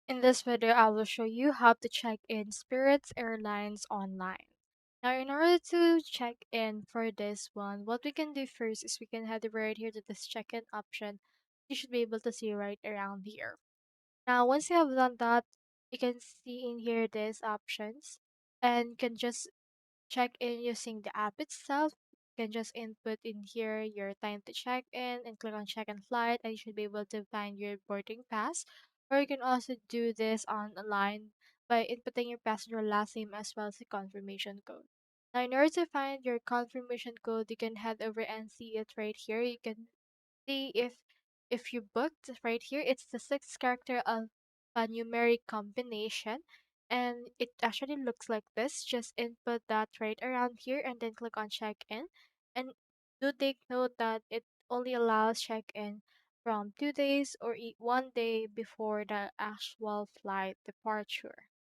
In this video, I will show you how to check in Spirit Airlines online. Now, in order to check in for this one, what we can do first is we can head over right here to this check-in option. You should be able to see right around here. Now, once you have done that, you can see in here these options and can just check in using the app itself. You can just input in here your time to check in and click on check in flight, and you should be able to find your boarding pass. Or you can also do this online by inputting your passenger last name as well as the confirmation code. Now, in order to find your confirmation code, you can head over and see it right here. You can see if you booked right here. It's the sixth character of a numeric combination, and it actually looks like this. Just input that right around here and then click on check in, and do take note that it only allows check in from 2 days or 1 day before the actual flight departure.